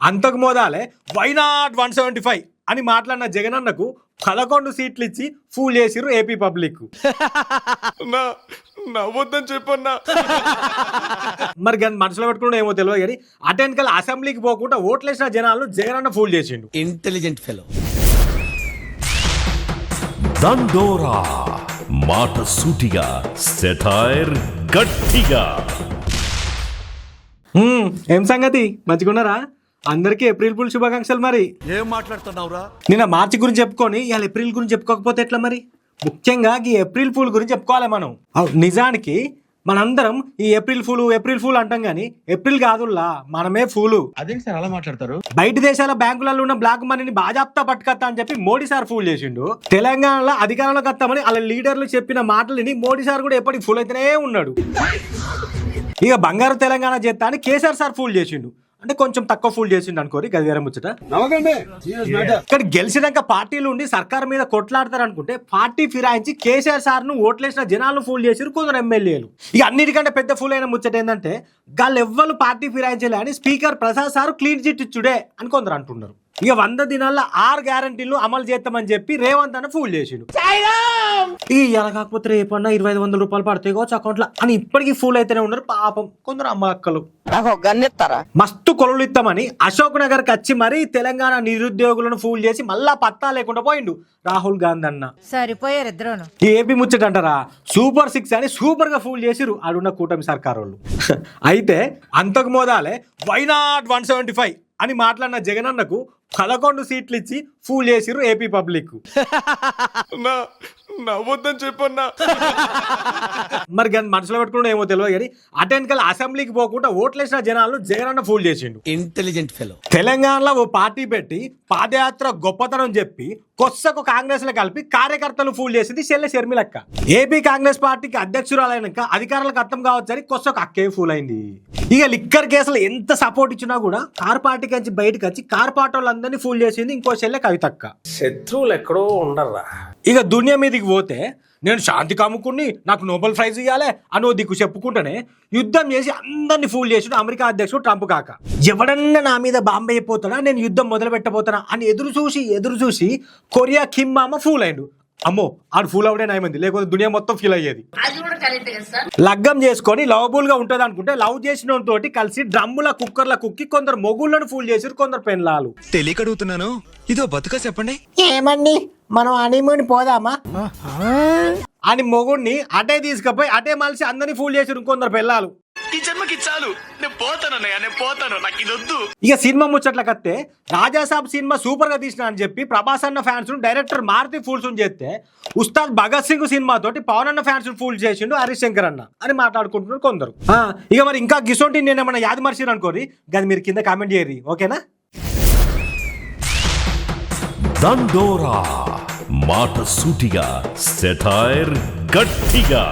అంతకు మోదాలే వైనాట్ 175 అని మాట్లాడిన జగనన్నకు 11 సీట్లు ఇచ్చి ఫూల్ చేసిరు ఏపీ పబ్లిక్. నవ్వొద్దని చెప్పన్నా. మరి మనసులో పెట్టుకుంటే ఏమో తెలియదు కానీ అటెన్కల్ అసెంబ్లీకి పోకుండా ఓట్లేసిన జనాలను జగనన్న ఫూల్ చేసిండు. Intelligent fellow. దండోరా మాట సూటిగా, సెటైర్ గట్టిగా. ఏం సంగతి, మంచిగున్నారా? అందరికీ ఏప్రిల్ ఫుల్ శుభాకాంక్షలు. మరి ఏం మాట్లాడుతున్నావురా? నిన్న మార్చి గురించి చెప్పుకొని ఇవాళ ఏప్రిల్ గురించి చెప్పుకోకపోతే ఎట్లా? మరి ముఖ్యంగా ఈ ఏప్రిల్ ఫుల్ గురించి చెప్పుకోవాలి మనం. నిజానికి మనందరం ఈ ఏప్రిల్ ఫూల్ అంటాం కానీ ఏప్రిల్ కాదుల్లా, మనమే ఫూలు. అదేంటి సార్ అలా మాట్లాడతారు? బయట దేశాల బ్యాంకులలో ఉన్న బ్లాక్ మనీని బాజాప్తా పట్టుకత్తా అని చెప్పి మోడీ సార్ ఫూల్ చేసిండు. తెలంగాణలో అధికారంలోకి వస్తామని వాళ్ళ లీడర్లు చెప్పిన మాటలని మోడీ సార్ కూడా ఎప్పటికి ఫూల్ అయితేనే ఉన్నాడు. ఇక బంగారు తెలంగాణ చేస్తా అని కేసీఆర్ సార్ ఫూల్ చేసిండు. అంటే కొంచెం తక్కువ ఫూల్ చేసిండు అనుకోరి, గది వేరే ముచ్చట. ఇక్కడ గెలిచినాక పార్టీలు ఉండి సర్కార్ మీద కొట్లాడతారు అనుకుంటే పార్టీ ఫిరాయించి కేసీఆర్ సార్ ను ఓట్లేసిన జనాలను ఫూల్ చేసిరు కొందరు ఎమ్మెల్యేలు. ఇక అన్నిటికంటే పెద్ద ఫూల్ అయిన ముచ్చట ఏంటంటే వాళ్ళు ఎవ్వరు పార్టీ ఫిరాయించలే అని speaker Prasad sir clean chit ఇచ్చుడే అని కొందరు అంటున్నారు. ఇక 100 దినాల్లో 6 గ్యారంటీలు అమలు చేస్తామని చెప్పి రేవంత్ అన్న ఫూల్ చేసిండు. ఇలా కాకపోతే రేపన్నా 2500 రూపాయలు పడతాయి కావచ్చు అకౌంట్ లో అని ఇప్పటికీ ఫూల్ అయితేనే ఉన్నారు పాపం కొందరు అమ్మ అక్కలు. మస్తు కొలులు ఇస్తామని అశోక్ నగర్ కి వచ్చి మరీ తెలంగాణ నిరుద్యోగులను ఫూల్ చేసి మళ్ళా పత్తా లేకుండా పోయిండు రాహుల్ గాంధీ అన్న. సరిపోయారు ఇద్దరు. ఏపీ ముచ్చట అంటారా, సూపర్ 6 అని సూపర్ గా ఫూల్ చేసిరు ఆడున్న కూటమి సర్కార్ వాళ్ళు. అయితే అంతకు మోదాలే వైనాట్ 175 అని మాట్లాడిన జగనన్నకు 11 సీట్లు ఇచ్చి ఫూల్ చేసిరు ఏపీ పబ్లిక్. నవ్వొద్దని చెప్పన్నా. మరి మనసులో పెట్టుకుంటే ఏమో తెలియదు కానీ అటెన్కల్ అసెంబ్లీకి పోకుండా ఓట్లేసిన జనాలను జగనన్న ఫూల్ చేసిండు. Intelligent fellow. తెలంగాణలో ఓ పార్టీ పెట్టి పాదయాత్ర గొప్పతనం చెప్పి కొස්සకు కాంగ్రెస్ లో కలిపి కార్యకర్తలు ఫూల్ చేసింది చెల్లె షర్మిలక్క. ఏపీ కాంగ్రెస్ పార్టీకి అధ్యక్షురాలైనాక అధికారులకు అర్థం కావచ్చని కొස්සకు అక్కే ఫూల్ అయింది. ఇక లిక్కర్ కేసులు ఎంత సపోర్ట్ ఇచ్చినా కూడా కార్ పార్టీకి వచ్చి బయటకు వచ్చి కార్ పార్టీ వాళ్ళందరినీ ఫూల్ చేసింది ఇంకో చెల్లె కవితక్క. శత్రువులు ఎక్కడో ఉండర్రా. ఇక దునియా మీదకి పోతే నేను శాంతి కాముకుని నాకు నోబెల్ ప్రైజ్ ఇవ్వాలి అనో దిక్కు చెప్పుకుంటేనే యుద్ధం చేసి అందరినీ ఫూల్ చేసిన అమెరికా అధ్యక్షుడు ట్రంప్ కాక. ఎవడన్నా నా మీద బాంబే అయిపోతాడా, నేను యుద్ధం మొదలు పెట్టబోతానా అని ఎదురు చూసి కొరియా కిమ్ మామ ఫూల్ అయ్యిండు. అమ్మో ఆడు ఫూల్ అవడే నయమంది, లేకపోతే దునియా మొత్తం ఫీల్ అయ్యేది. లగ్గం చేసుకొని లవబుల్ గా ఉంటది అనుకుంటే లవ్ చేసిన తోటి కలిసి డ్రమ్ముల కుక్కర్ల కుక్కి కొందరు మొగుళ్ళను ఫూల్ చేసిరు కొందరు పెన్లాలు. తెలియకడుగుతున్నాను, ఇదో బతుక చెప్పండి. ఏమండి మనం హనీమూన్ పోదామా అని మొగుడిని అటే తీసుకుపోయి అటే మలిసి అందరినీ ఫూల్ చేసిరు కొందరు పెళ్ళాలు. ఈ జన్మకి చాలు, నేను పోతాను, నాకు ఇది వద్దు. ఇక సినిమా ముచ్చట్ల కత్తే రాజాసాబ్ సినిమా సూపర్ గా తీసిన అని చెప్పి ప్రభాస్ అన్న ఫ్యాన్స్ డైరెక్టర్ మారుతి ఫూల్స్ చేస్తే ఉస్తాద్ భగత్ సింగ్ సినిమా తోటి పవన్ అన్న ఫ్యాన్స్ ఫూల్ చేసిండు హరీష్ శంకర్ అన్న అని మాట్లాడుకుంటున్నారు కొందరు. ఇక మరి ఇంకా గిసోంటి నేను ఏమన్నా యాది మర్చిరు అనుకోరి, అది మీరు కింద కామెంట్ చేయరు, ఓకేనా? దండోరా మాట సూటిగా, సెటైర్ గట్టిగా.